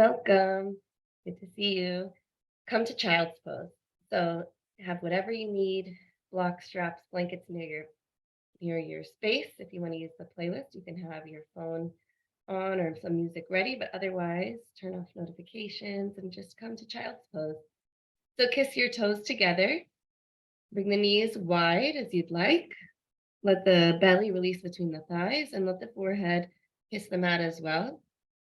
Welcome. Good to see you. Come to child's pose. So have whatever you need, blocks, straps, blankets near your space. If you want to use the playlist, you can have your phone on or some music ready, but otherwise turn off notifications and just come to child's pose. So kiss your toes together. Bring the knees wide as you'd like. Let the belly release between the thighs and let the forehead kiss the mat as well.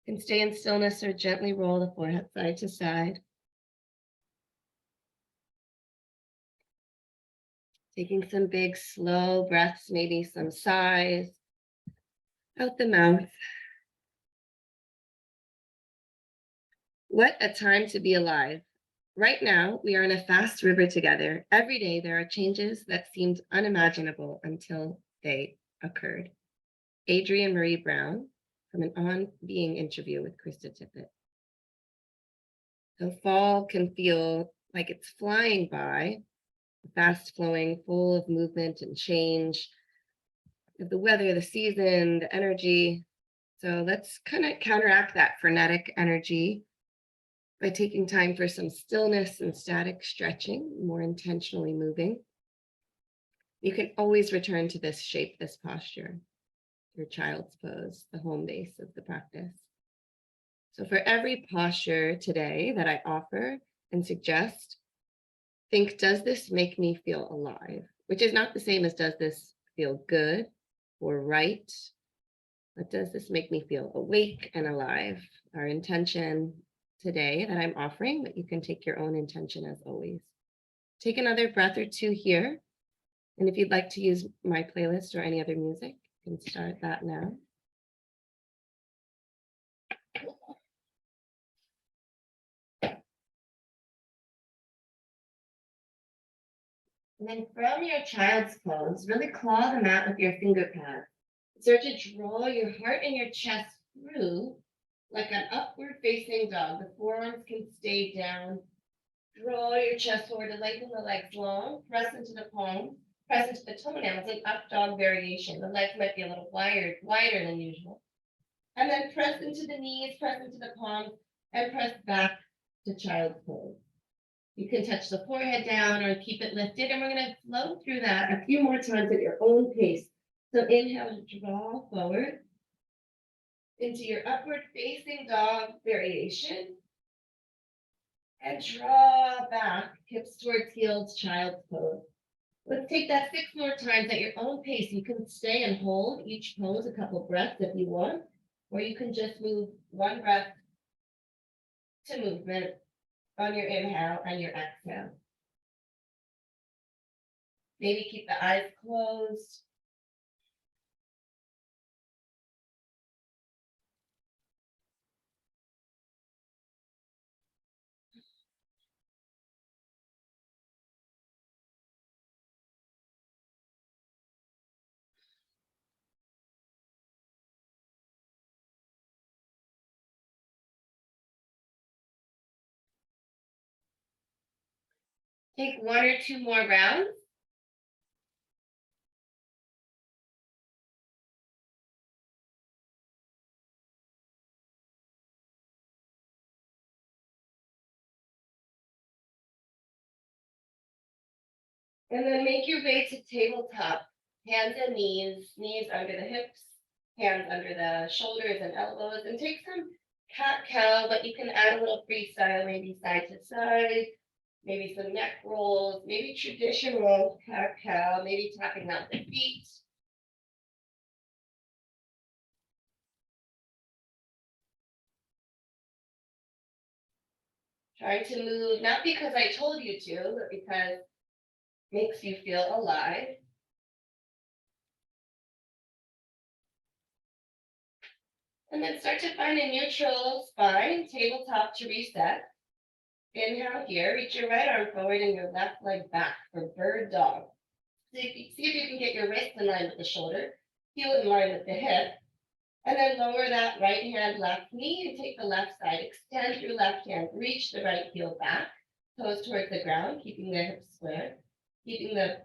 You can stay in stillness or gently roll the forehead side to side. Taking some big, slow breaths, maybe some sighs out the mouth. What a time to be alive. Right now, we are in a fast river together. Every day, there are changes that seemed unimaginable until they occurred. Adrienne Maree Brown from an On Being interview with Krista Tippett. The fall can feel like it's flying by, fast flowing, full of movement and change, the weather, the season, the energy. So let's kind of counteract that frenetic energy by taking time for some stillness and static stretching, more intentionally moving. You can always return to this shape, this posture, your child's pose, the home base of the practice. So for every posture today that I offer and suggest, think, does this make me feel alive? Which is not the same as does this feel good or right, but does this make me feel awake and alive? Our intention today that I'm offering, but you can take your own intention as always. Take another breath or two here. And if you'd like to use my playlist or any other music, you can start that now. And then from your child's pose, really claw the mat with your finger pads. Start to draw your heart and your chest through like an upward facing dog. The forearms can stay down. Draw your chest forward and lengthen the legs long. Press into the palms. Press into the toenails, an up dog variation. The legs might be a little wider than usual. And then press into the knees, press into the palms, and press back to child's pose. You can touch the forehead down or keep it lifted, and we're going to flow through that a few more times at your own pace. So inhale to draw forward into your upward facing dog variation. And draw back, hips towards heels, child's pose. Let's take that 6 more times at your own pace. You can stay and hold each pose a couple breaths if you want, or you can just move one breath to movement on your inhale and your exhale. Maybe keep the eyes closed. Take 1 or 2 more rounds. And then make your way to tabletop. Hands and knees under the hips, hands under the shoulders and elbows, and take some cat-cow, but you can add a little freestyle, maybe side to side, maybe some neck rolls, maybe traditional cat-cow, maybe tapping out the feet. Trying to move, not because I told you to, but because it makes you feel alive. And then start to find a neutral spine, tabletop to reset. Inhale here, reach your right arm forward and your left leg back for bird dog. See if you can get your wrist in line with the shoulder, heel in line with the hip, and then lower that right hand, left knee, and take the left side. Extend your left hand, reach the right heel back, toes towards the ground, keeping the hips square, keeping the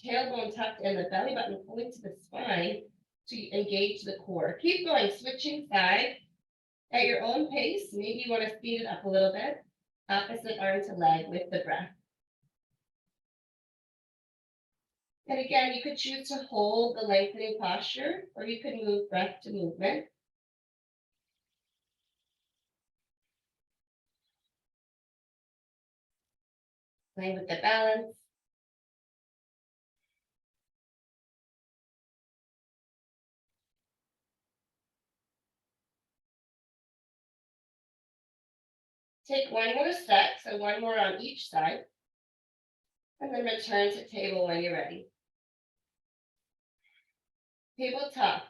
tailbone tucked and the belly button pulling to the spine to engage the core. Keep going, switching sides. At your own pace, maybe you want to speed it up a little bit. Opposite arm to leg with the breath. And again, you could choose to hold the lengthening posture, or you could move breath to movement. Play with the balance. Take one more set, so one more on each side, and then return to table when you're ready. Tabletop.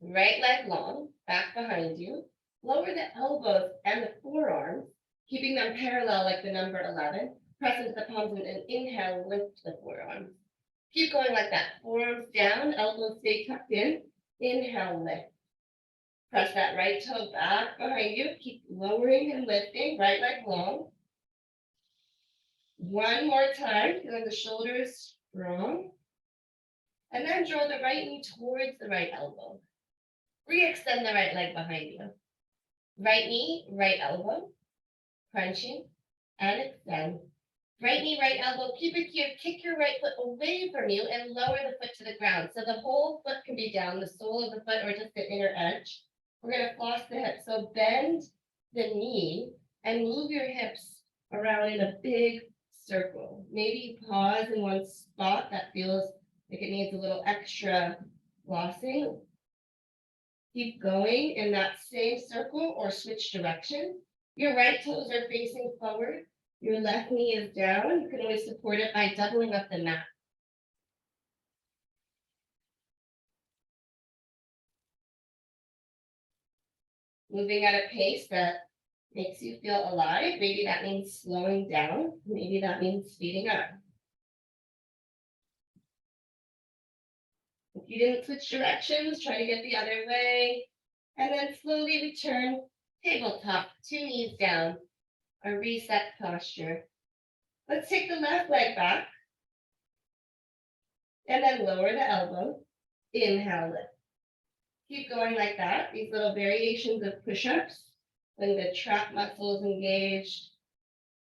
Right leg long, back behind you. Lower the elbows and the forearms, keeping them parallel like the number 11. Press into the palms and inhale, lift the forearms. Keep going like that. Forearms down, elbows stay tucked in. Inhale, lift. Press that right toe back behind you. Keep lowering and lifting, right leg long. One more time, feeling the shoulders strong. And then draw the right knee towards the right elbow. Re-extend the right leg behind you. Right knee, right elbow. Crunching and extend. Right knee, right elbow. Keep it here. Kick your right foot away from you and lower the foot to the ground. So the whole foot can be down, the sole of the foot or just the inner edge. We're going to floss the hips. So bend the knee and move your hips around in a big circle. Maybe you pause in one spot that feels like it needs a little extra flossing. Keep going in that same circle or switch direction. Your right toes are facing forward. Your left knee is down. You can always support it by doubling up the mat. Moving at a pace that makes you feel alive. Maybe that means slowing down. Maybe that means speeding up. If you didn't switch directions, try to get the other way. And then slowly return tabletop, 2 knees down, a reset posture. Let's take the left leg back. And then lower the elbow. Inhale, lift. Keep going like that. These little variations of push-ups. When the trap muscle is engaged,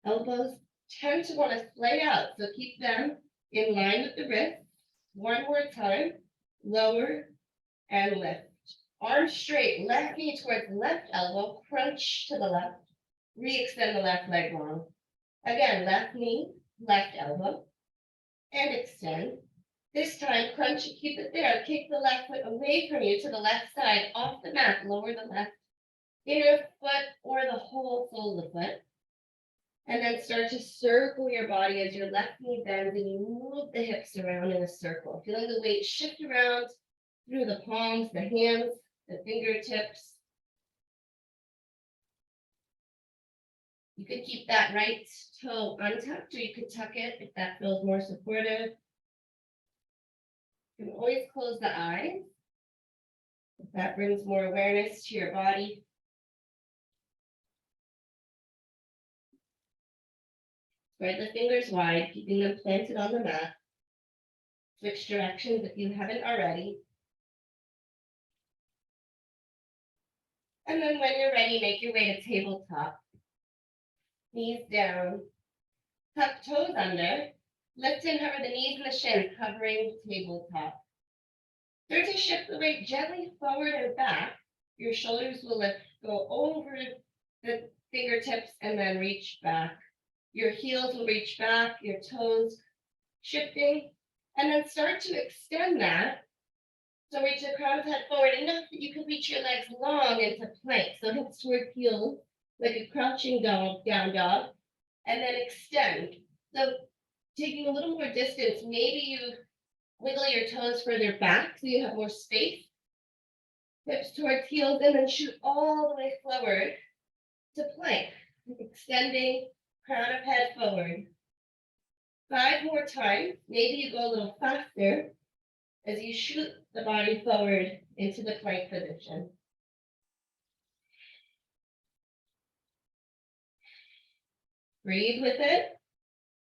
elbows tend to want to splay out. So keep them in line with the wrist. One more time. Lower and lift. Arms straight, left knee towards left elbow, crunch to the left. Re-extend the left leg long. Again, left knee, left elbow, and extend. This time, crunch and keep it there. Kick the left foot away from you to the left side, off the mat. Lower the left inner foot or the whole sole of the foot. And then start to circle your body as your left knee bends and you move the hips around in a circle. Feeling the weight shift around through the palms, the hands, the fingertips. You could keep that right toe untucked, or you could tuck it if that feels more supportive. You can always close the eyes if that brings more awareness to your body. Spread the fingers wide, keeping them planted on the mat. Switch directions if you haven't already. And then when you're ready, make your way to tabletop. Knees down, tuck toes under, lift and hover the knees and the shins, covering tabletop. Start to shift the weight gently forward and back. Your shoulders will lift, go over the fingertips and then reach back. Your heels will reach back, your toes shifting, and then start to extend that. So reach the crown of the head forward enough that you can reach your legs long into plank. So hips toward heels, like a crouching dog, down dog, and then extend. So taking a little more distance, maybe you wiggle your toes further back so you have more space. Hips towards heels, and then shoot all the way forward to plank, extending crown of head forward. 5 more times. Maybe you go a little faster as you shoot the body forward into the plank position. Breathe with it.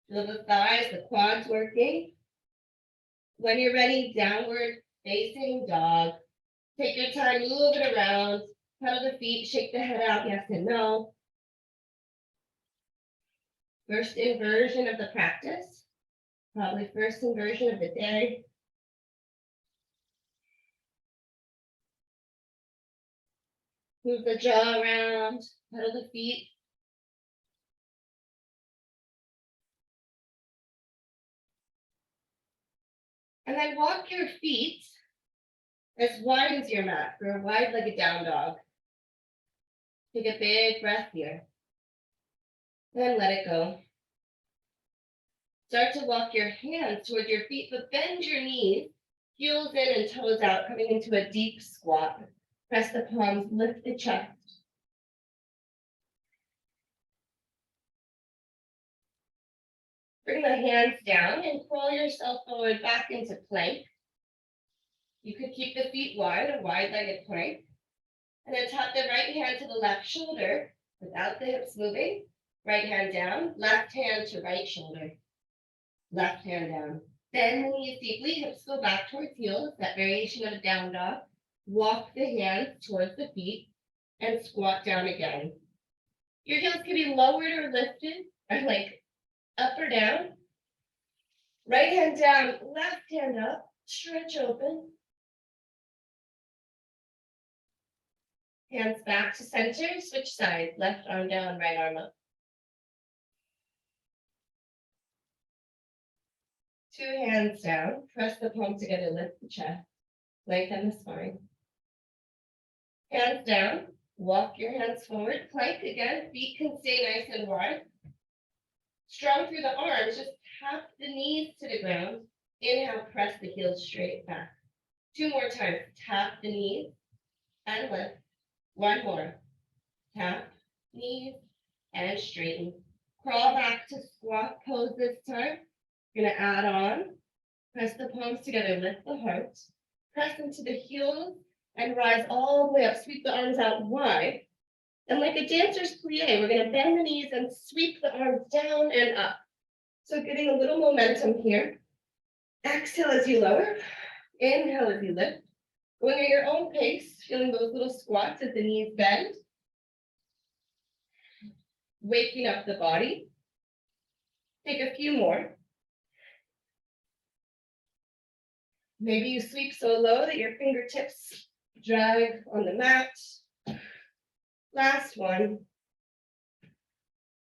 Feel the thighs, the quads working. When you're ready, downward facing dog. Take your time, move it around. Pedal the feet, shake the head out, yes and no. First inversion of the practice, probably first inversion of the day. Move the jaw around, pedal the feet. And then walk your feet as wide as your mat for a wide-legged down dog. Take a big breath here. Then let it go. Start to walk your hands towards your feet, but bend your knees, heels in and toes out, coming into a deep squat. Press the palms, lift the chest. Bring the hands down and crawl yourself forward back into plank. You could keep the feet wide, a wide-legged plank. And then tap the right hand to the left shoulder without the hips moving. Right hand down, left hand to right shoulder. Left hand down. Bend the knees deeply, hips go back towards heels, that variation of a down dog. Walk the hands towards the feet and squat down again. Your heels can be lowered or lifted, or like up or down. Right hand down, left hand up, stretch open. Hands back to center, switch sides, left arm down, right arm up. Two hands down, press the palms together, lift the chest, lengthen the spine. Hands down, walk your hands forward, plank again, feet can stay nice and wide. Strong through the arms, just tap the knees to the ground. Inhale, press the heels straight back. Two more times, tap the knees and lift. One more, tap, knees, and straighten. Crawl back to squat pose this time. You're gonna add on, press the palms together, lift the heart, press into the heels, and rise all the way up. Sweep the arms out wide. And like a dancer's plie, we're gonna bend the knees and sweep the arms down and up. So getting a little momentum here. Exhale as you lower, inhale as you lift. Going at your own pace, feeling those little squats as the knees bend. Waking up the body. Take a few more. Maybe you sweep so low that your fingertips drag on the mat. Last one.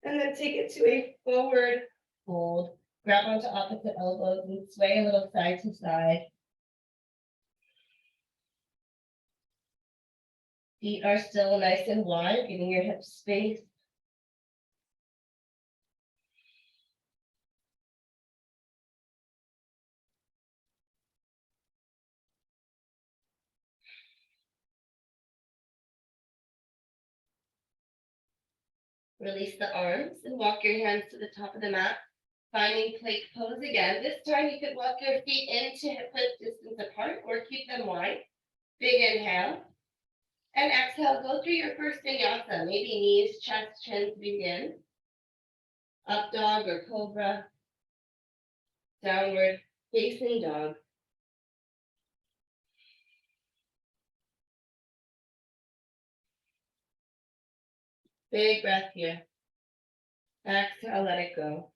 And then take it to a forward fold. Grab onto opposite elbows and sway a little side to side. Feet are still nice and wide, giving your hips space. Release the arms and walk your hands to the top of the mat, finding plank pose again. This time you could walk your feet into hip width distance apart or keep them wide. Big inhale. And exhale, go through your first vinyasa. Maybe knees, chest, chin to begin. Up dog or cobra. Downward facing dog. Big breath here. Exhale, let it go.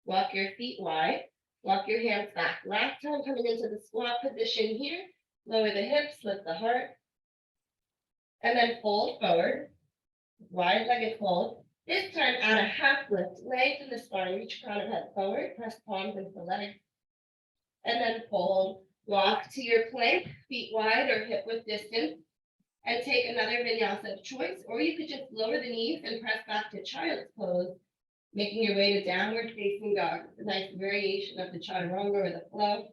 Walk your feet wide. Walk your hands back. Last time coming into the squat position here. Lower the hips, lift the heart. And then fold forward. Wide-legged fold. This time add a half lift. Lengthen the spine. Reach crown of head forward. Press palms into the legs. And then fold. Walk to your plank, feet wide or hip width distance. And take another vinyasa of choice. Or you could just lower the knees and press back to child's pose, making your way to downward facing dog. A nice variation of the chaturanga or the flow.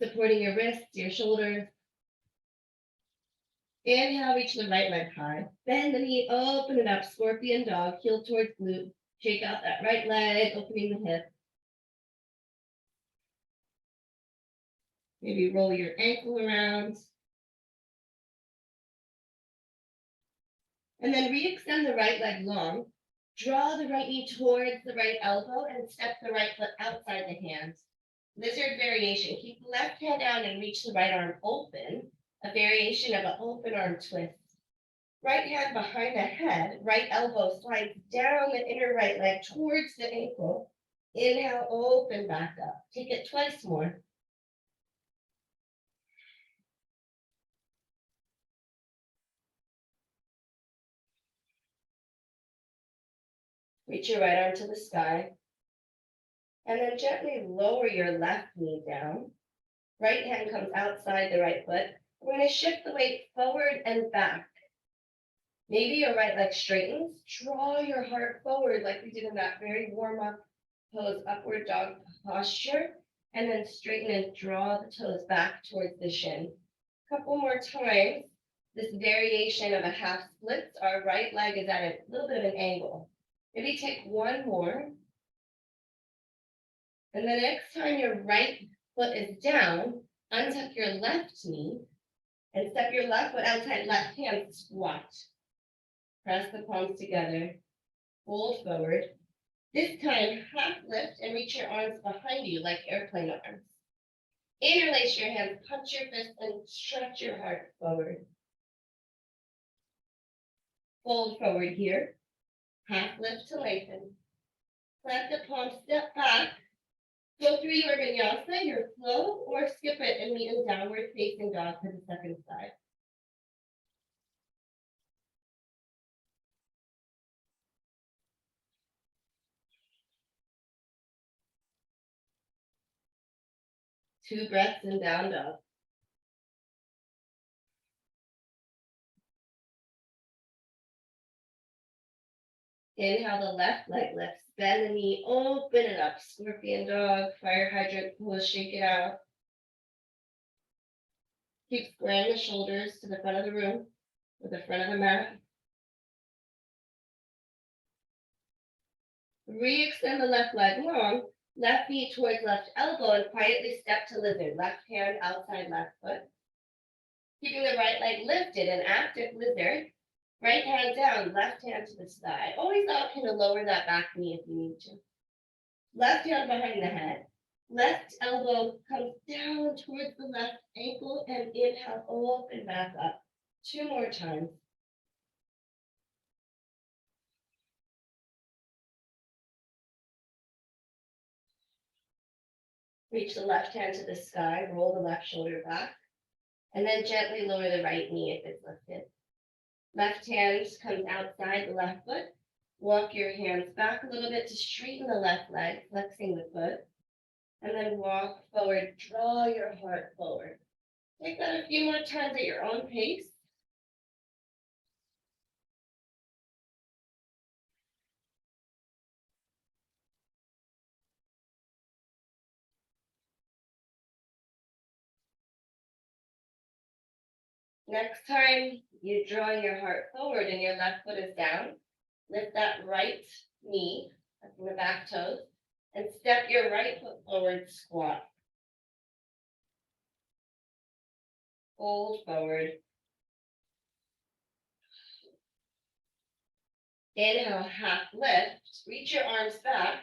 Supporting your wrists, your shoulders. Inhale, reach the right leg high. Bend the knee, open it up, scorpion dog, heel towards glute. Shake out that right leg, opening the hip. Maybe roll your ankle around. And then re-extend the right leg long. Draw the right knee towards the right elbow and step the right foot outside the hands. Lizard variation. Keep the left hand down and reach the right arm open. A variation of an open arm twist. Right hand behind the head, right elbow slides down the inner right leg towards the ankle. Inhale, open back up. Take it twice more. Reach your right arm to the sky. And then gently lower your left knee down. Right hand comes outside the right foot. We're going to shift the weight forward and back. Maybe your right leg straightens. Draw your heart forward like we did in that very warm-up pose, upward dog posture. And then straighten and draw the toes back towards the shin. A couple more times. This variation of a half splits. Our right leg is at a little bit of an angle. Maybe take one more. And the next time your right foot is down, untuck your left knee and step your left foot outside left hand, squat. Press the palms together, fold forward. This time, half lift and reach your arms behind you like airplane arms. Interlace your hands, punch your fists, and stretch your heart forward. Fold forward here. Half lift to lengthen. Plant the palms, step back. Go through your vinyasa, your flow, or skip it and meet in downward facing dog for the second side. Two breaths in down dog. Inhale, the left leg lifts, bend the knee, open it up, scorpion dog, fire hydrant pose, shake it out. Keep squaring the shoulders to the front of the room, or the front of the mat. Re-extend the left leg long, left knee towards left elbow, and quietly step to lizard. Left hand outside left foot. Keeping the right leg lifted, an active lizard. Right hand down, left hand to the side. Always option to lower that back knee if you need to. Left hand behind the head. Left elbow comes down towards the left ankle and inhale, open back up. Two more times. Reach the left hand to the sky, roll the left shoulder back, and then gently lower the right knee if it's lifted. Left hand comes outside the left foot. Walk your hands back a little bit to straighten the left leg, flexing the foot. And then walk forward, draw your heart forward. Take that a few more times at your own pace. Next time you draw your heart forward and your left foot is down, lift that right knee up in the back toes and step your right foot forward, squat. Fold forward. Inhale, half lift, reach your arms back.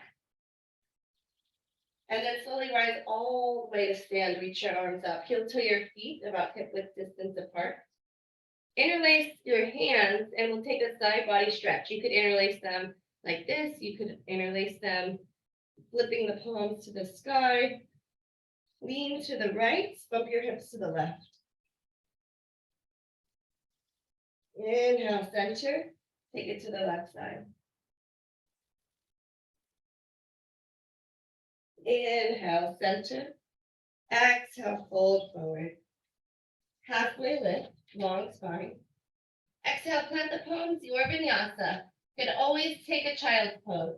And then slowly rise all the way to stand, reach your arms up, heel to your feet about hip width distance apart. Interlace your hands and we'll take a side body stretch. You could interlace them like this. You could interlace them flipping the palms to the sky. Lean to the right, bump your hips to the left. Inhale, center, take it to the left side. Inhale, center. Exhale, fold forward. Halfway lift, long spine. Exhale, plant the palms, your vinyasa. You can always take a child's pose.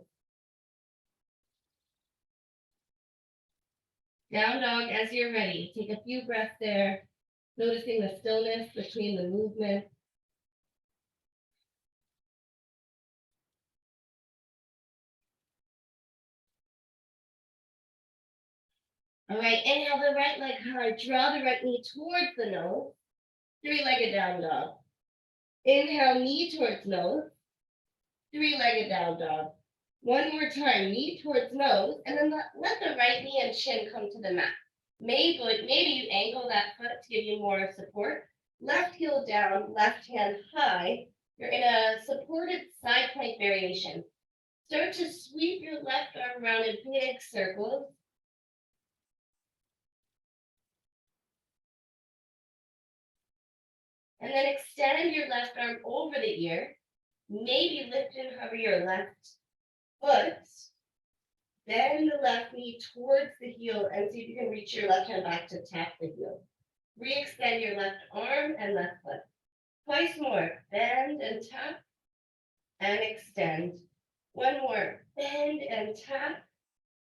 Down dog as you're ready. Take a few breaths there, noticing the stillness between the movement. All right, inhale the right leg hard. Draw the right knee towards the nose. Three-legged down dog. Inhale, knee towards nose. Three-legged down dog. One more time, knee towards nose, and then let the right knee and chin come to the mat. Maybe you angle that foot to give you more support. Left heel down, left hand high. You're in a supported side plank variation. Start to sweep your left arm around in big circles. And then extend your left arm over the ear. Maybe lift and hover your left foot. Bend the left knee towards the heel and see if you can reach your left hand back to tap the heel. Re-extend your left arm and left foot. Twice more. Bend and tap and extend. One more. Bend and tap.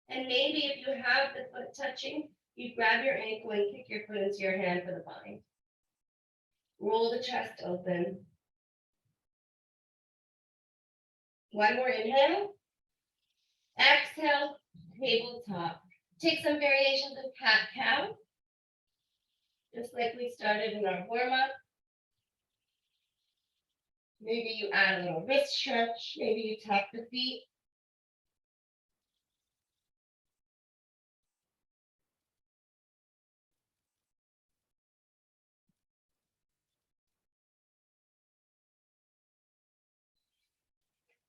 And maybe if you have the foot touching, you grab your ankle and kick your foot into your hand for the bind. Roll the chest open. One more inhale. Exhale, tabletop. Take some variations of cat-cow, just like we started in our warm-up. Maybe you add a little wrist stretch. Maybe you tap the feet.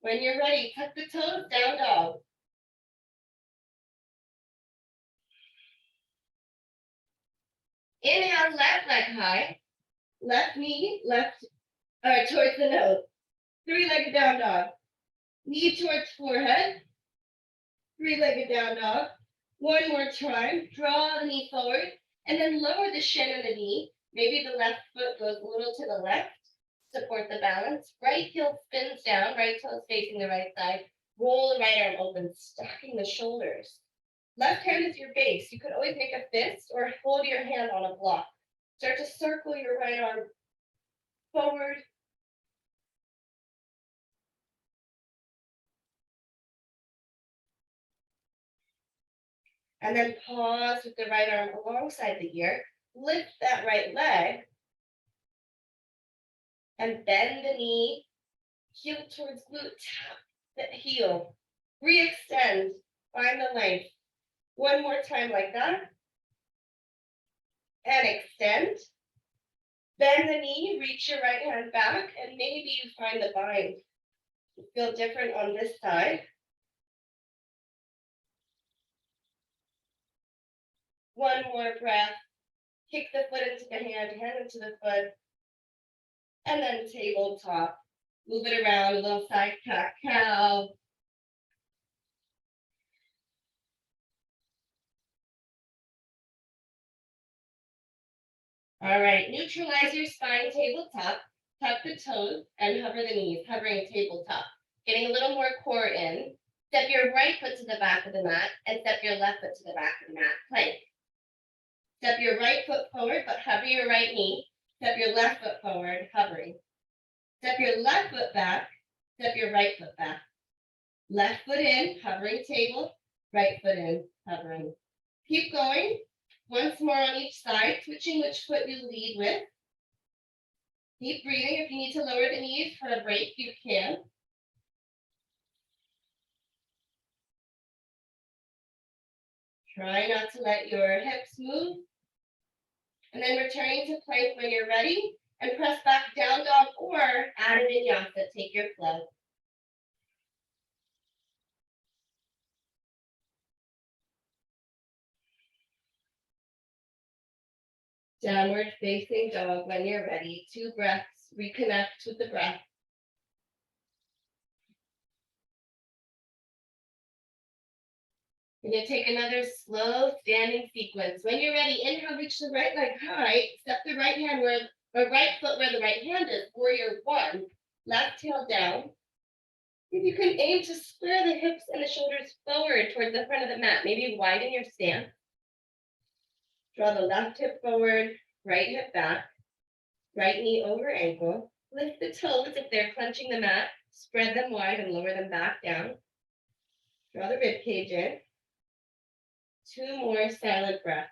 When you're ready, tuck the toes, down dog. Inhale, left leg high. Left knee, towards the nose. Three-legged down dog. Knee towards forehead. Three-legged down dog. One more time. Draw the knee forward. And then lower the shin of the knee. Maybe the left foot goes a little to the left. Support the balance. Right heel spins down. Right toe is facing the right side. Roll the right arm open, stacking the shoulders. Left hand is your base. You could always make a fist or hold your hand on a block. Start to circle your right arm forward. And then pause with the right arm alongside the ear. Lift that right leg. And bend the knee. Heel towards glute. Tap the heel. Re-extend. Find the length. One more time like that. And extend. Bend the knee, reach your right hand back, and maybe you find the bind. Feel different on this side. One more breath. Kick the foot into the hand into the foot. And then tabletop. Move it around, a little side cat-cow. All right, neutralize your spine, tabletop. Tuck the toes and hover the knees, hovering tabletop. Getting a little more core in. Step your right foot to the back of the mat and step your left foot to the back of the mat. Plank. Step your right foot forward, but hover your right knee. Step your left foot forward, hovering. Step your left foot back. Step your right foot back. Left foot in, hovering table. Right foot in, hovering. Keep going. Once more on each side, switching which foot you lead with. Keep breathing. If you need to lower the knees for a break, you can. Try not to let your hips move. And then returning to plank when you're ready. And press back down dog or add a vinyasa. Take your flow. Downward facing dog when you're ready. 2 breaths. Reconnect with the breath. You're going to take another slow standing sequence. When you're ready, inhale, reach the right leg high. Step the right hand right foot where the right hand is. Warrior 1. Left heel down. If you can aim to square the hips and the shoulders forward towards the front of the mat. Maybe widen your stance. Draw the left hip forward, right hip back. Right knee over ankle. Lift the toes if they're clenching the mat. Spread them wide and lower them back down. Draw the rib cage in. 2 more silent breaths.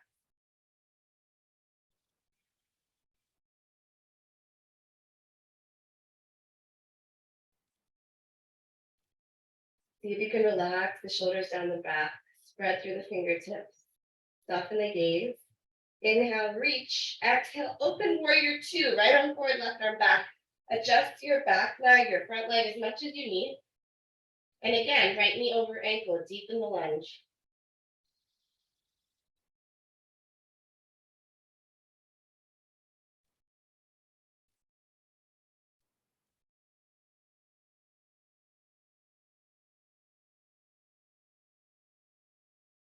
See if you can relax the shoulders down the back, spread through the fingertips, soften the gaze. Inhale, reach. Exhale, open warrior two, right arm forward, left arm back. Adjust your back leg, your front leg as much as you need. And again, right knee over ankle, deepen the lunge.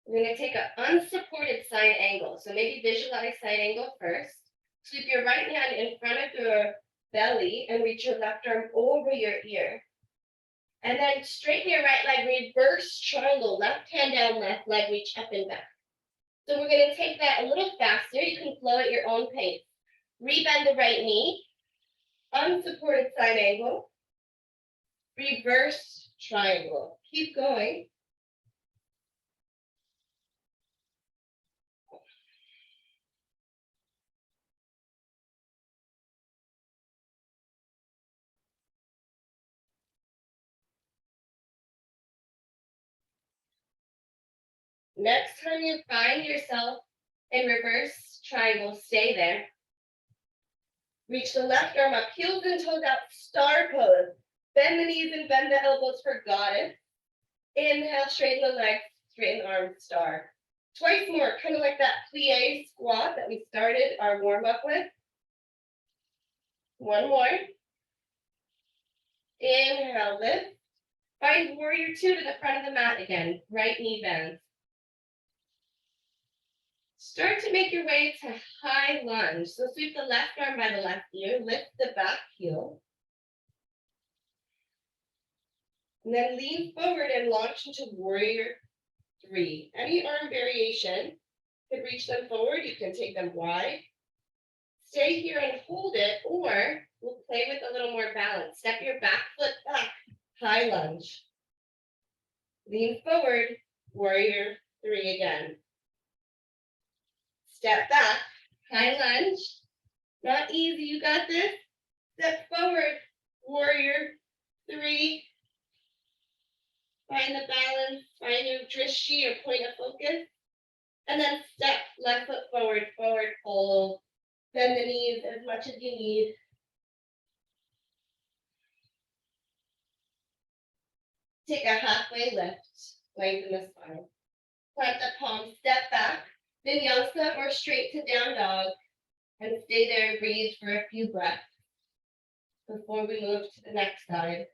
We're going to take an unsupported side angle. So maybe visualize side angle first. Sweep your right hand in front of your belly and reach your left arm over your ear. And then straighten your right leg, reverse triangle, left hand down, left leg, reach up and back. So we're going to take that a little faster. You can flow at your own pace. Rebend the right knee, unsupported side angle, reverse triangle. Keep going. Next time you find yourself in reverse triangle, stay there. Reach the left arm up, heels and toes out, star pose. Bend the knees and bend the elbows for goddess. Inhale, straighten the legs, straighten the arms, star. Twice more, kind of like that plie squat that we started our warm up with. One more. Inhale, lift. Find warrior two to the front of the mat again. Right knee bends. Start to make your way to high lunge. So sweep the left arm by the left ear, lift the back heel. And then lean forward and launch into warrior three. Any arm variation could reach them forward. You can take them wide. Stay here and hold it, or we'll play with a little more balance. Step your back foot back, high lunge. Lean forward, warrior three again. Step back, high lunge. Not easy, you got this. Step forward, warrior three. Find the balance, find your drishti or point of focus. And then step left foot forward, forward fold. Bend the knees as much as you need. Take a halfway lift, lengthen the spine. Plant the palms, step back, vinyasa or straight to down dog. And stay there and breathe for a few breaths before we move to the next side.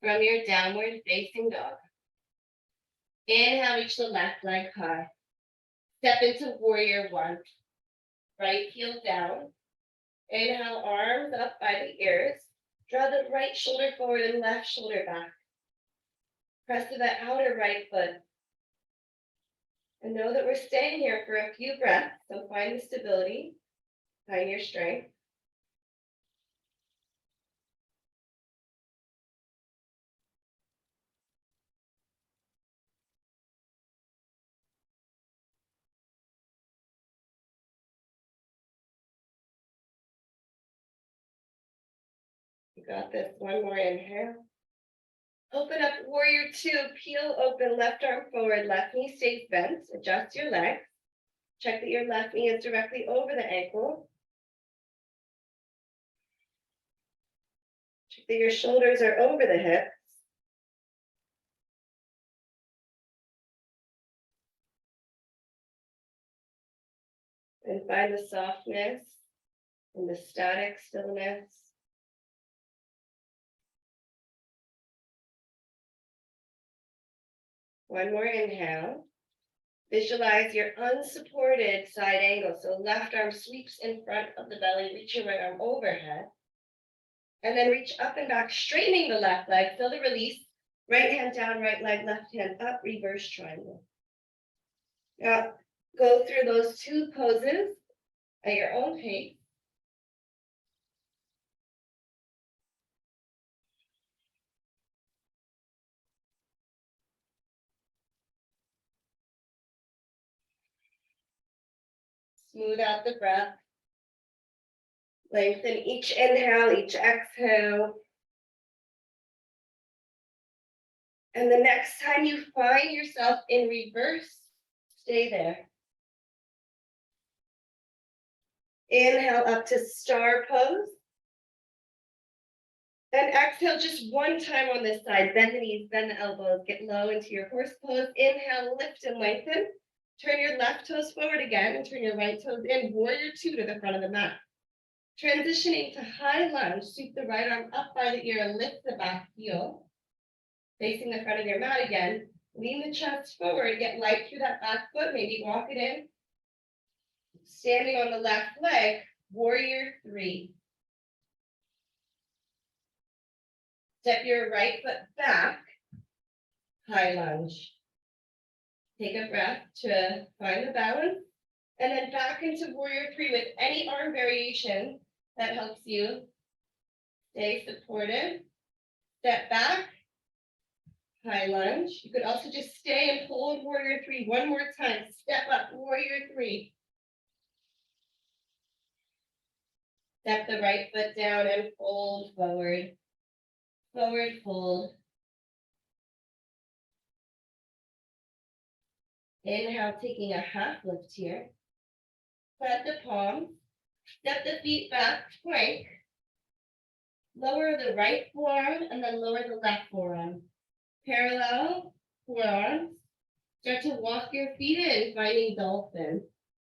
From your downward facing dog. Inhale, reach the left leg high. Step into warrior one. Right heel down. Inhale, arms up by the ears. Draw the right shoulder forward and left shoulder back. Press to the outer right foot. And know that we're staying here for a few breaths, so find the stability, find your strength. You got this. One more inhale. Open up warrior two, peel open, left arm forward, left knee stays bent, adjust your legs. Check that your left knee is directly over the ankle. Check that your shoulders are over the hips. And find the softness and the static stillness. One more inhale. Visualize your unsupported side angle. So left arm sweeps in front of the belly, reach your right arm overhead. And then reach up and back, straightening the left leg. Feel the release. Right hand down, right leg, left hand up, reverse triangle. Now, go through those two poses at your own pace. Smooth out the breath. Lengthen each inhale, each exhale. And the next time you find yourself in reverse, stay there. Inhale up to star pose. Then exhale just one time on this side. Bend the knees, bend the elbows, get low into your horse pose. Inhale, lift and lengthen. Turn your left toes forward again and turn your right toes in. Warrior two to the front of the mat. Transitioning to high lunge, sweep the right arm up by the ear, lift the back heel. Facing the front of your mat again. Lean the chest forward, get light through that back foot, maybe walk it in. Standing on the left leg, warrior three. Step your right foot back, high lunge. Take a breath to find the balance, and then back into warrior three with any arm variation that helps you stay supported. Step back, high lunge. You could also just stay and hold warrior three one more time. Step up, warrior three. Step the right foot down and fold forward. Forward fold. Inhale, taking a half lift here. Plant the palms. Step the feet back, plank. Lower the right forearm and then lower the left forearm. Parallel forearms. Start to walk your feet in, finding dolphin.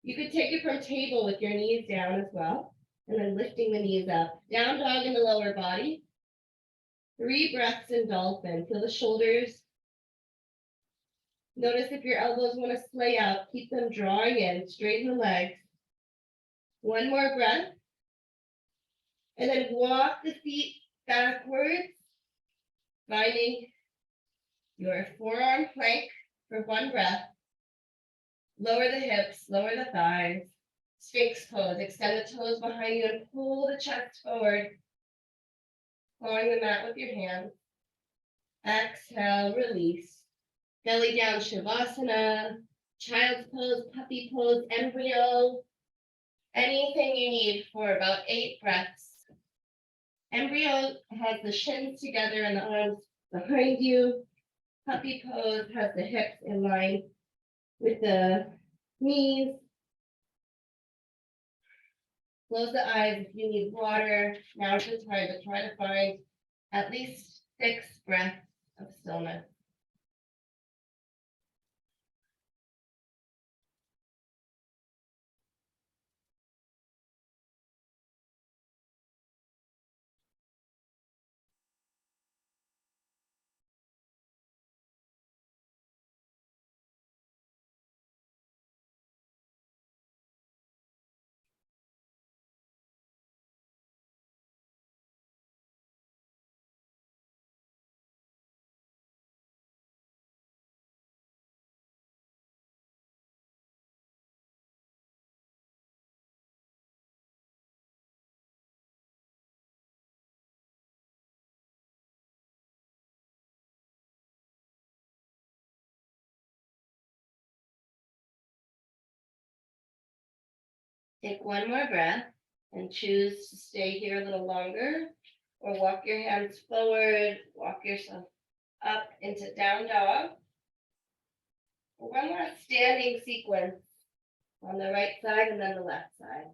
You could take it from table with your knees down as well, and then lifting the knees up. Down dog in the lower body. 3 breaths in dolphin. Feel the shoulders. Notice if your elbows want to splay out, keep them drawing in, straighten the legs. 1 more breath. And then walk the feet backwards, finding your forearm plank for 1 breath. Lower the hips, lower the thighs. Sphinx pose, extend the toes behind you and pull the chest forward. Clawing the mat with your hands. Exhale, release. Belly down, Shavasana, child's pose, puppy pose, embryo. Anything you need for about 8 breaths. Embryo has the shins together and the arms behind you. Puppy pose has the hips in line with the knees. Close the eyes if you need water. Now's the time to try to find at least 6 breaths of stillness. Take 1 more breath and choose to stay here a little longer, or walk your hands forward, walk yourself up into down dog. 1 last standing sequence on the right side and then the left side.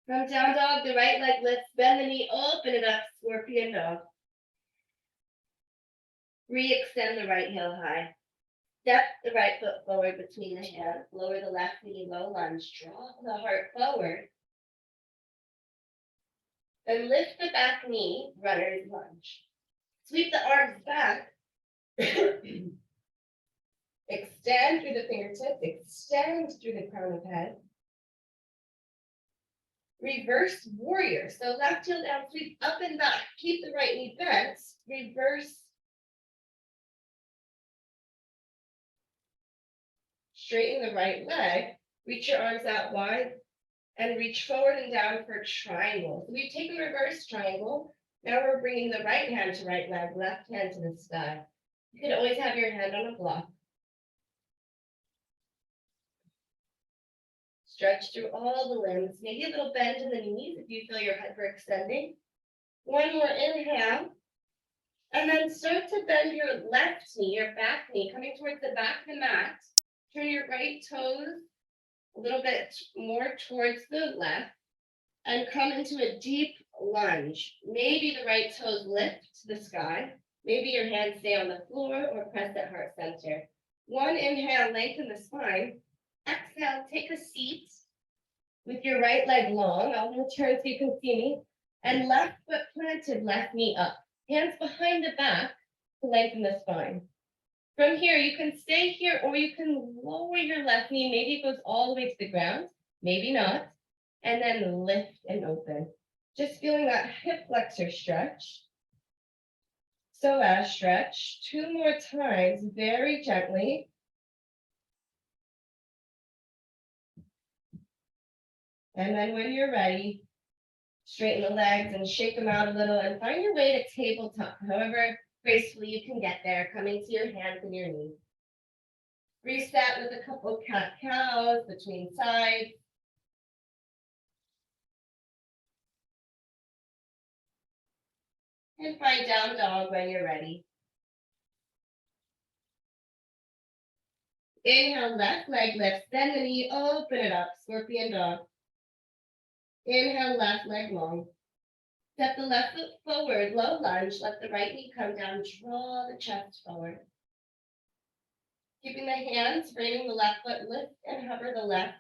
From down dog, the right leg lifts, bend the knee, open it up, scorpion dog. Re-extend the right heel high. Step the right foot forward between the hands. Lower the left knee, low lunge. Draw the heart forward. Then lift the back knee, runner's lunge. Sweep the arms back. Extend through the fingertips. Extend through the crown of head. Reverse warrior. So left heel down, sweep up and back. Keep the right knee bent. Reverse. Straighten the right leg, reach your arms out wide, and reach forward and down for triangle. So we've taken reverse triangle. Now we're bringing the right hand to right leg, left hand to the sky. You can always have your hand on a block. Stretch through all the limbs. Maybe a little bend in the knees if you feel your hyperextending. One more inhale. And then start to bend your left knee, your back knee, coming towards the back of the mat. Turn your right toes a little bit more towards the left and come into a deep lunge. Maybe the right toes lift to the sky. Maybe your hands stay on the floor or press at heart center. One inhale, lengthen the spine. Exhale, take a seat with your right leg long. I'll return so you can see me. And left foot planted, left knee up. Hands behind the back to lengthen the spine. From here, you can stay here or you can lower your left knee. Maybe it goes all the way to the ground, maybe not. And then lift and open. Just feeling that hip flexor stretch. Psoas stretch. 2 more times, very gently. And then when you're ready, straighten the legs and shake them out a little and find your way to tabletop. However gracefully you can get there, coming to your hands and your knees. Reset with a couple cat-cows between sides. And find down dog when you're ready. Inhale, left leg lifts, bend the knee, open it up, scorpion dog. Inhale, left leg long. Step the left foot forward, low lunge, let the right knee come down, draw the chest forward. Keeping the hands, framing the left foot, lift and hover the left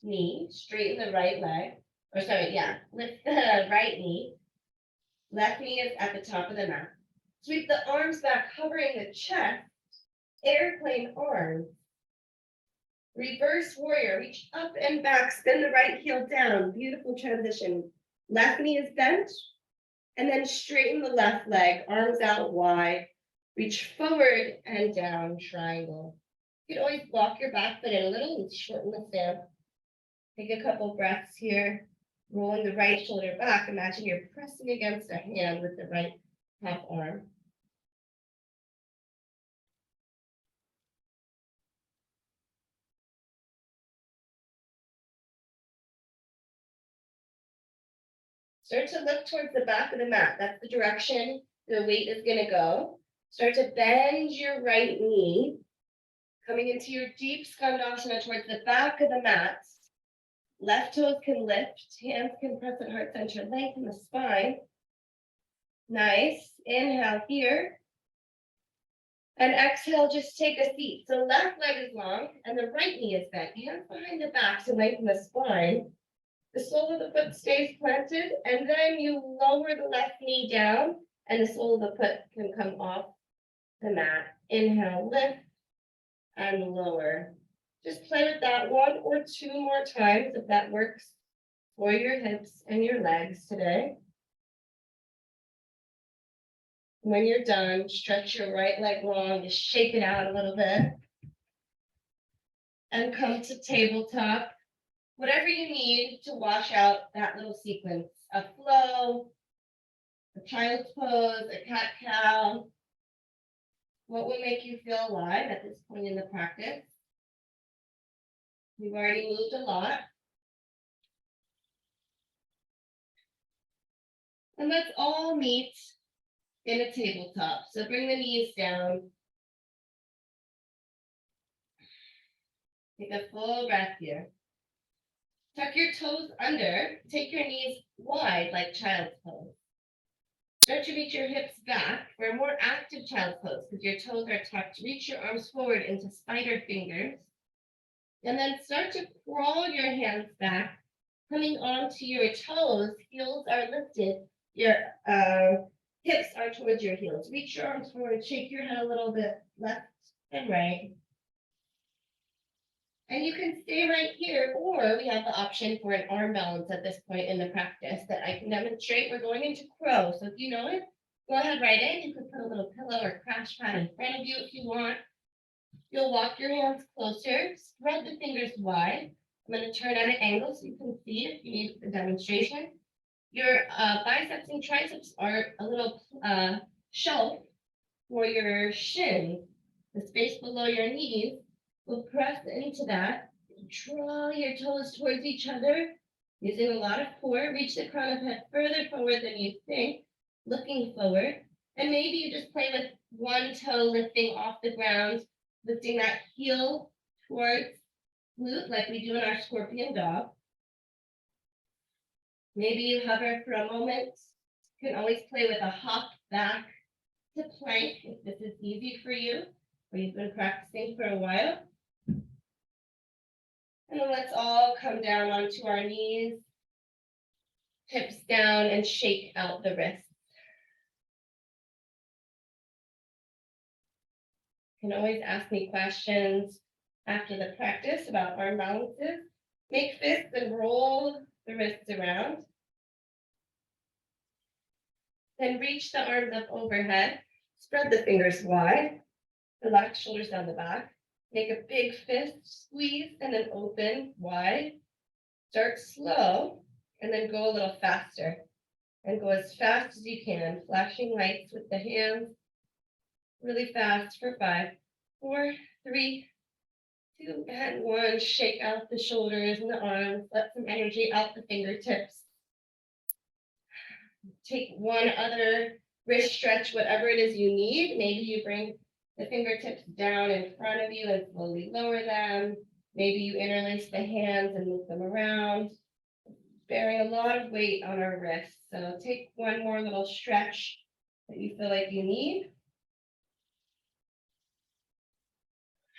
knee, straighten the right leg, lift the right knee. Left knee is at the top of the mat. Sweep the arms back, hovering the chest, airplane arms. Reverse warrior, reach up and back, spin the right heel down, beautiful transition. Left knee is bent, and then straighten the left leg, arms out wide. Reach forward and down, triangle. You can always walk your back foot in a little and shorten the stance. Take a couple breaths here. Rolling the right shoulder back. Imagine you're pressing against a hand with the right top arm. Start to look towards the back of the mat. That's the direction the weight is going to go. Start to bend your right knee, coming into your deep skandasana towards the back of the mat. Left toes can lift, hands can press at heart center, lengthen the spine. Nice. Inhale here. And exhale, just take a seat. So left leg is long and the right knee is bent. Hands behind the back to lengthen the spine. The sole of the foot stays planted, and then you lower the left knee down, and the sole of the foot can come off the mat. Inhale, lift, and lower. Just play with that 1 or 2 more times if that works for your hips and your legs today. When you're done, stretch your right leg long, just shake it out a little bit. And come to tabletop. Whatever you need to wash out that little sequence, a flow, a child's pose, a cat-cow. What will make you feel alive at this point in the practice? We've already moved a lot. And let's all meet in a tabletop. So bring the knees down. Take a full breath here. Tuck your toes under. Take your knees wide like child's pose. Start to reach your hips back for a more active child's pose because your toes are tucked. Reach your arms forward into spider fingers. And then start to crawl your hands back, coming onto your toes. Heels are lifted. Your hips are towards your heels. Reach your arms forward. Shake your head a little bit left and right. And you can stay right here, or we have the option for an arm balance at this point in the practice that I can demonstrate. We're going into crow. So if you know it, go ahead right in. You can put a little pillow or crash pad in front of you if you want. You'll walk your hands closer, spread the fingers wide. I'm going to turn at an angle so you can see if you need the demonstration. Your biceps and triceps are a little shelf for your shins. The space below your knees. We'll press into that. Draw your toes towards each other, using a lot of core. Reach the crown of head further forward than you think, looking forward. And maybe you just play with one toe lifting off the ground, lifting that heel towards glute like we do in our scorpion dog. Maybe you hover for a moment. You can always play with a hop back to plank if this is easy for you or you've been practicing for a while. And then let's all come down onto our knees, hips down, and shake out the wrists. You can always ask me questions after the practice about arm balances. Make fists and roll the wrists around. Then reach the arms up overhead. Spread the fingers wide. Relax shoulders down the back. Make a big fist, squeeze, and then open wide. Start slow, and then go a little faster. And go as fast as you can, flashing lights with the hands. Really fast for 5, 4, 3, 2, and 1. Shake out the shoulders and the arms. Let some energy out the fingertips. Take one other wrist stretch, whatever it is you need. Maybe you bring the fingertips down in front of you and slowly lower them. Maybe you interlace the hands and move them around, bearing a lot of weight on our wrists. So take one more little stretch that you feel like you need.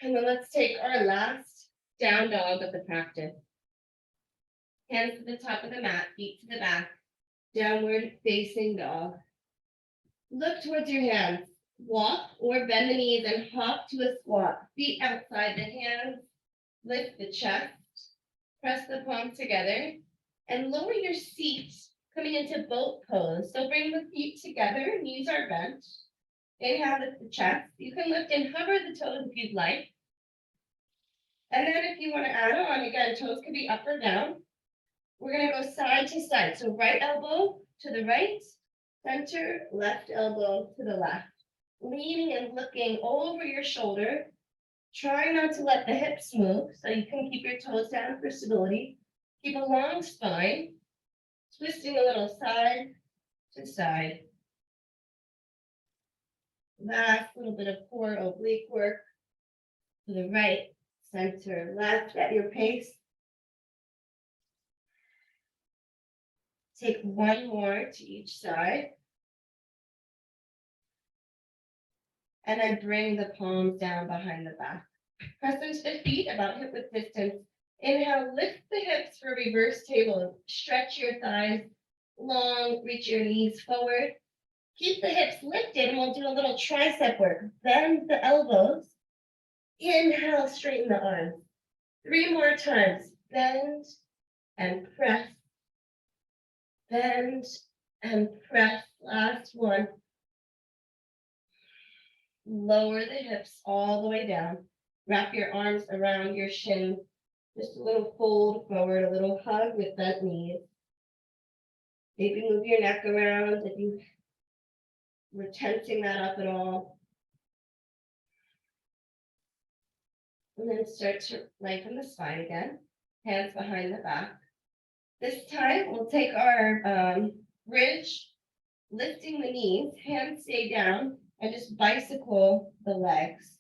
And then let's take our last down dog of the practice. Hands to the top of the mat, feet to the back, downward facing dog. Look towards your hands. Walk or bend the knees and hop to a squat. Feet outside the hands. Lift the chest. Press the palms together. And lower your seat, coming into boat pose. So bring the feet together, knees are bent. Inhale, lift the chest. You can lift and hover the toes if you'd like. And then if you want to add on, again, toes can be up or down. We're going to go side to side. So right elbow to the right, center, left elbow to the left. Leaning and looking over your shoulder. Try not to let the hips move, so you can keep your toes down for stability. Keep a long spine. Twisting a little side to side. Last little bit of core oblique work to the right, center, left at your pace. Take one more to each side. And then bring the palms down behind the back. Press into the feet about hip width distance. Inhale, lift the hips for reverse table. Stretch your thighs long, reach your knees forward. Keep the hips lifted and we'll do a little tricep work. Bend the elbows. Inhale, straighten the arms. 3 more times. Bend and press. Bend and press. Last one. Lower the hips all the way down. Wrap your arms around your shins. Just a little fold forward, a little hug with bent knees. Maybe move your neck around if you were tensing that up at all. And then start to lengthen the spine again. Hands behind the back. This time we'll take our bridge, lifting the knees, hands stay down, and just bicycle the legs.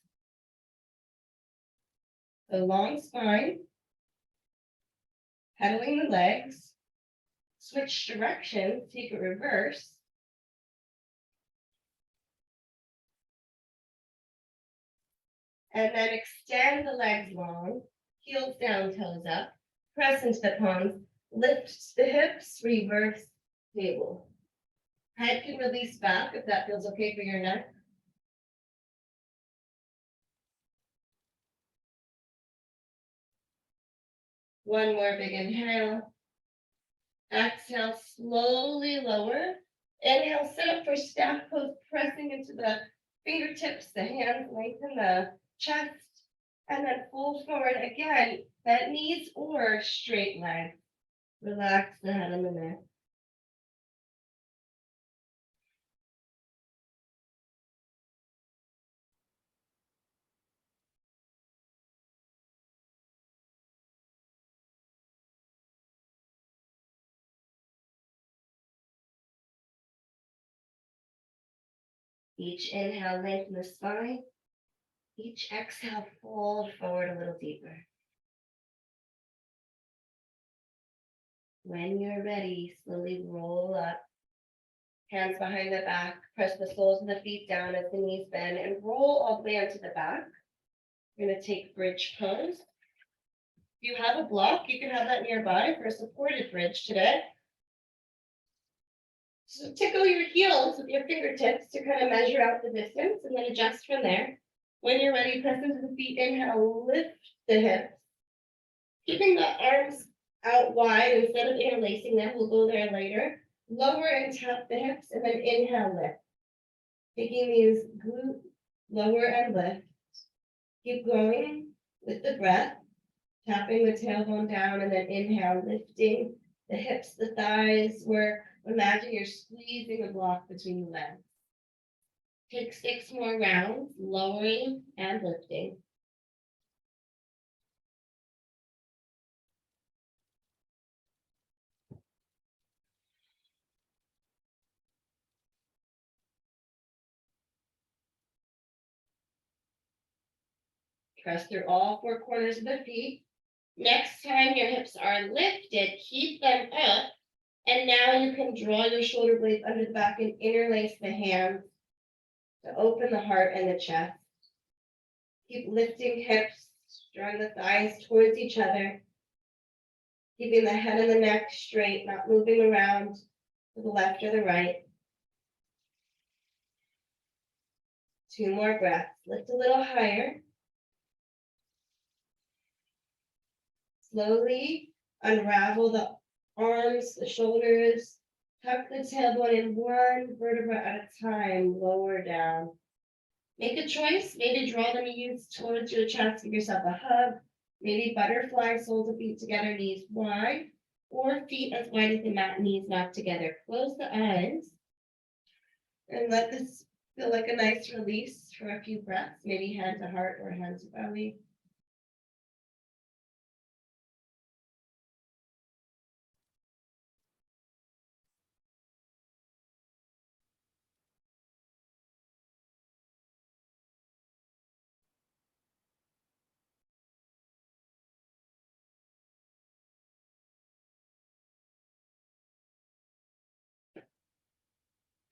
So long spine, pedaling the legs, switch directions, take a reverse. And then extend the legs long, heels down, toes up, press into the palms, lift the hips, reverse table. Head can release back if that feels okay for your neck. One more big inhale. Exhale, slowly lower. Inhale, sit up for staff pose, pressing into the fingertips, the hands, lengthen the chest, and then fold forward again, bent knees or straight legs. Relax the head and the neck. Each inhale, lengthen the spine. Each exhale, fold forward a little deeper. When you're ready, slowly roll up. Hands behind the back, press the soles of the feet down as the knees bend and roll all the way onto the back. You're going to take bridge pose. If you have a block, you can have that nearby for a supported bridge today. So tickle your heels with your fingertips to kind of measure out the distance and then adjust from there. When you're ready, press into the feet, inhale, lift the hips. Keeping the arms out wide instead of interlacing them, we'll go there later. Lower and tap the hips and then inhale, lift. Taking these glute, lower and lift. Keep going with the breath, tapping the tailbone down and then inhale, lifting the hips, the thighs, where imagine you're squeezing a block between the legs. Take 6 more rounds, lowering and lifting. Press through all 4 corners of the feet. Next time your hips are lifted, keep them up. And now you can draw your shoulder blades under the back and interlace the hands to open the heart and the chest. Keep lifting hips, drawing the thighs towards each other. Keeping the head and the neck straight, not moving around to the left or the right. 2 more breaths. Lift a little higher. Slowly unravel the arms, the shoulders. Tuck the tailbone in 1 vertebra at a time, lower down. Make a choice. Maybe draw the knees towards your chest, give yourself a hug. Maybe butterfly, soles of feet together, knees wide, or feet as wide as the mat, knees knocked together. Close the eyes and let this feel like a nice release for a few breaths, maybe hand to heart or hand to belly.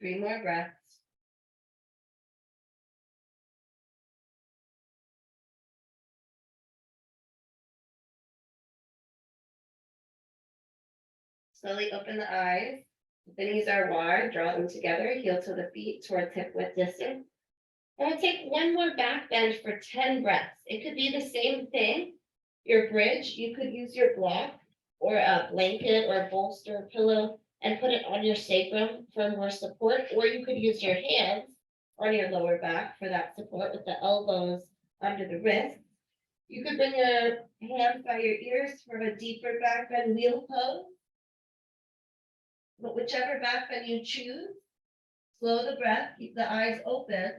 Three more breaths. Slowly open the eyes. The knees are wide, draw them together, heel to the feet towards hip width distance. And we'll take 1 more back bend for 10 breaths. It could be the same thing. Your bridge, you could use your block or a blanket or a bolster or pillow and put it on your sacrum for more support, or you could use your hands on your lower back for that support with the elbows under the wrists. You could bring your hands by your ears for a deeper back bend wheel pose. But whichever back bend you choose, slow the breath, keep the eyes open.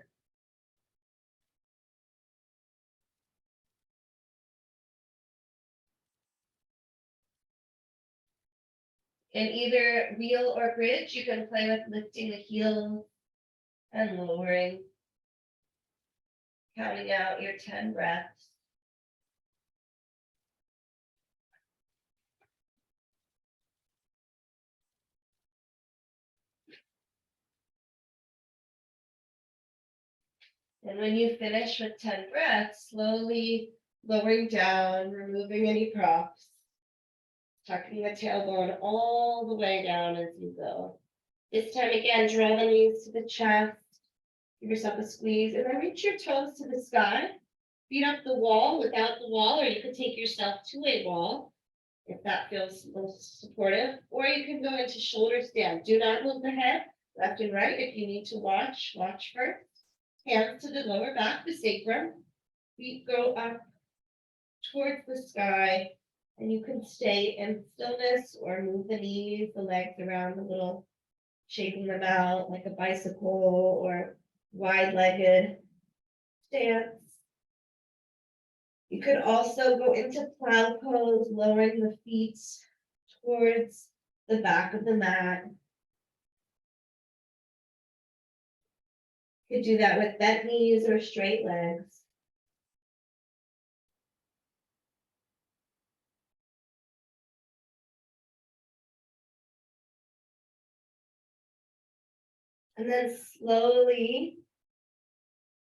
In either wheel or bridge, you can play with lifting the heels and lowering, counting out your 10 breaths. And when you finish with 10 breaths, slowly lowering down, removing any props, tucking the tailbone all the way down as you go. This time again, draw the knees to the chest, give yourself a squeeze, and then reach your toes to the sky. Feet up the wall without the wall, or you could take yourself to a wall if that feels most supportive, or you can go into shoulder stand. Do not move the head left and right. If you need to watch first. Hands to the lower back, the sacrum. Feet go up towards the sky, and you can stay in stillness or move the knees, the legs around a little, shaking them out like a bicycle or wide-legged stance. You could also go into plow pose, lowering the feet towards the back of the mat. You could do that with bent knees or straight legs. And then slowly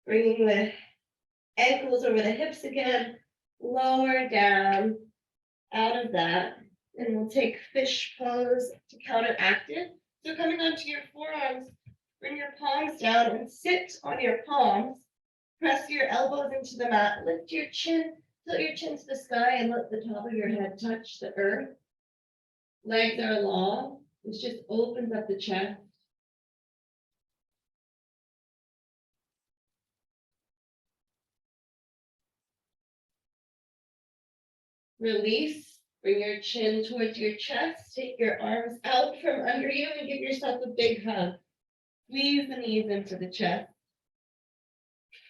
bringing the ankles over the hips again, lower down out of that. And we'll take fish pose to counteract it. So coming onto your forearms, bring your palms down and sit on your palms. Press your elbows into the mat, lift your chin, tilt your chin to the sky and let the top of your head touch the earth. Legs are long, which just opens up the chest. Release, bring your chin towards your chest, take your arms out from under you and give yourself a big hug. Squeeze the knees into the chest.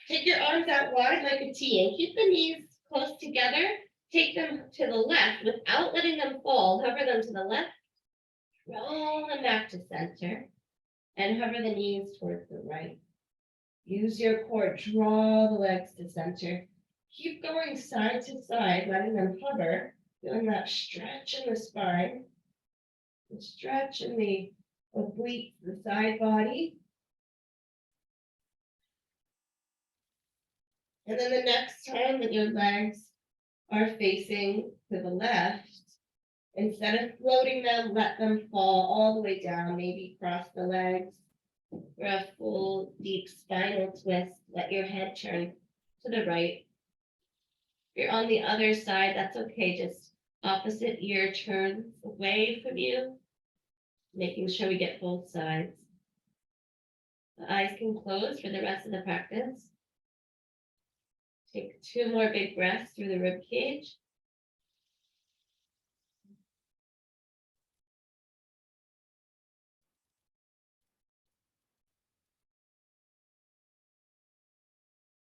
Take your arms out wide like a T and keep the knees close together. Take them to the left without letting them fall. Hover them to the left. Roll them back to center and hover the knees towards the right. Use your core, draw the legs to center. Keep going side to side, letting them hover, feeling that stretch in the spine, the stretch in the obliques, the side body. And then the next time that your legs are facing to the left, instead of floating them, let them fall all the way down. Maybe cross the legs for a full deep spinal twist. Let your head turn to the right. If you're on the other side, that's okay. Just opposite ear turns away from you, making sure we get both sides. The eyes can close for the rest of the practice. Take 2 more big breaths through the rib cage.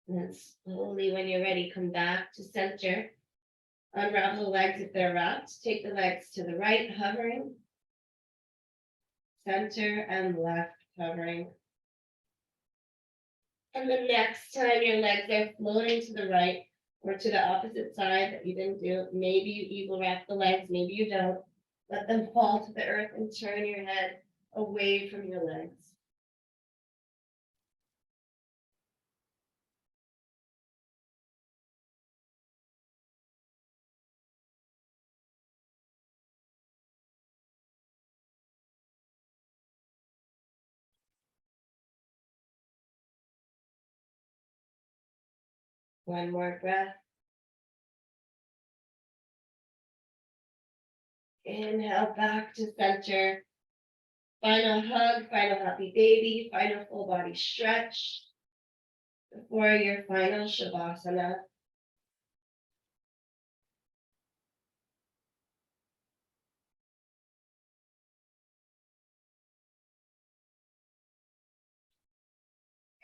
And then slowly, when you're ready, come back to center. Unravel the legs if they're wrapped. Take the legs to the right, hovering. Center and left, hovering. And the next time your legs are floating to the right or to the opposite side that you didn't do, maybe you eagle wrap the legs, maybe you don't. Let them fall to the earth and turn your head away from your legs. One more breath. Inhale back to center. Final hug, final happy baby, final full body stretch before your final shavasana.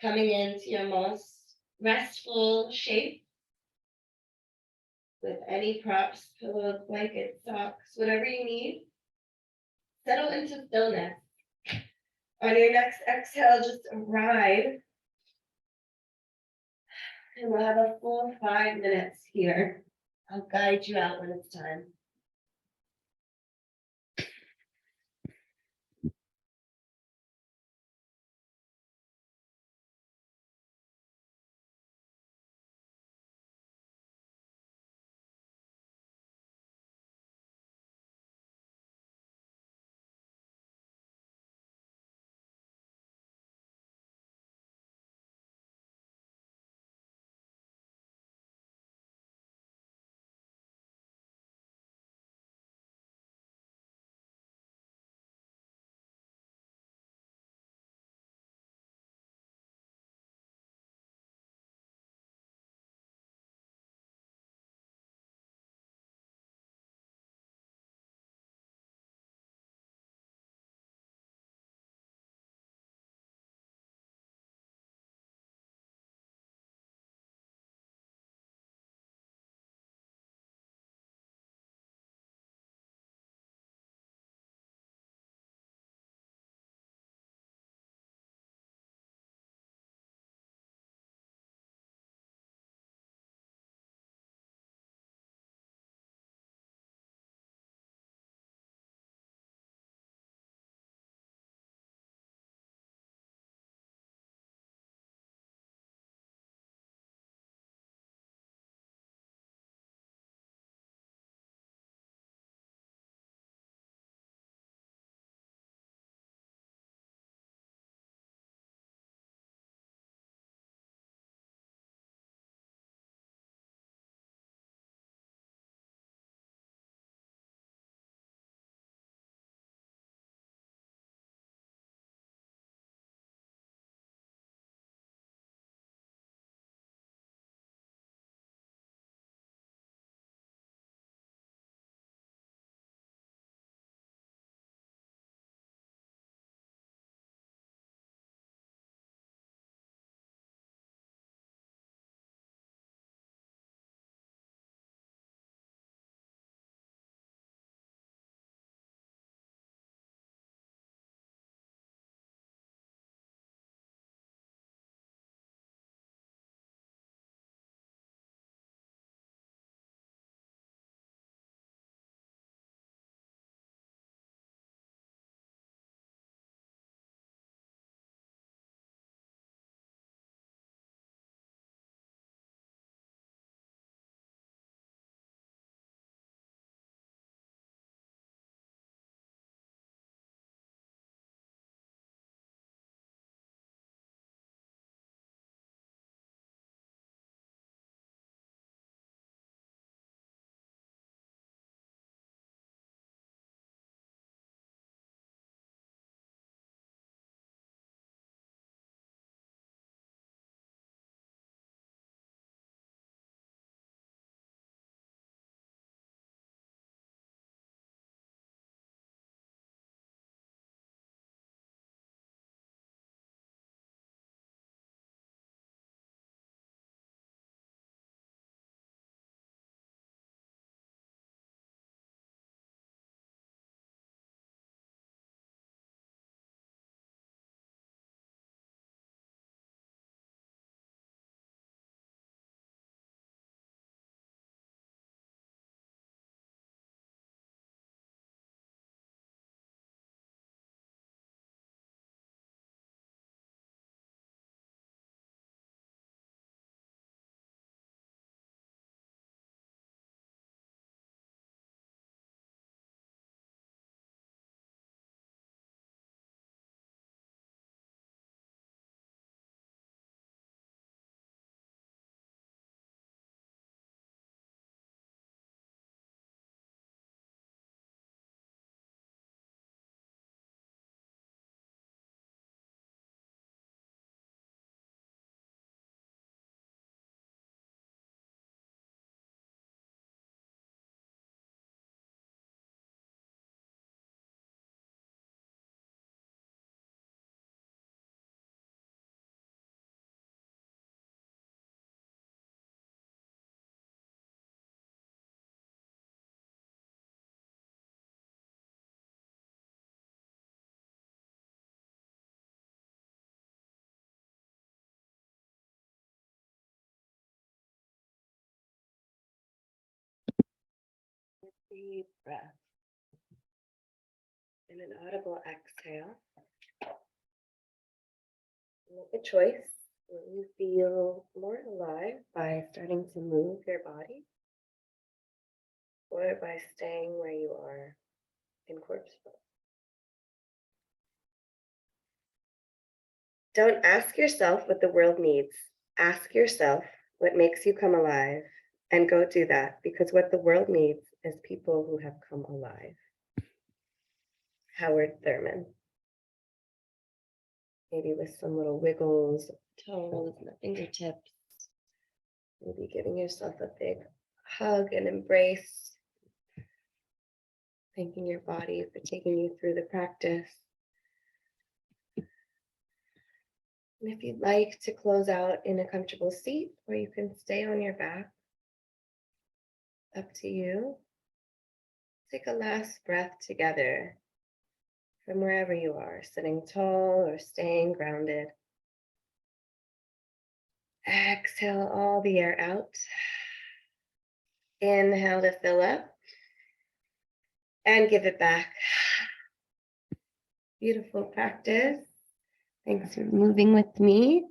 Coming into your most restful shape with any props, pillows, blankets, socks, whatever you need. Settle into stillness. On your next exhale, just arrive. And we'll have a full 5 minutes here. I'll guide you out when it's time. Deep breath. And an audible exhale. Make a choice. Will you feel more alive by starting to move your body, or by staying where you are in corpse pose? Don't ask yourself what the world needs. Ask yourself what makes you come alive, and go do that, because what the world needs is people who have come alive. Howard Thurman. Maybe with some little wiggles of the toes and the fingertips. Maybe giving yourself a big hug and embrace. Thanking your body for taking you through the practice. And if you'd like to close out in a comfortable seat, or you can stay on your back, up to you. Take a last breath together from wherever you are, sitting tall or staying grounded. Exhale all the air out. Inhale to fill up and give it back. Beautiful practice. Thanks for moving with me.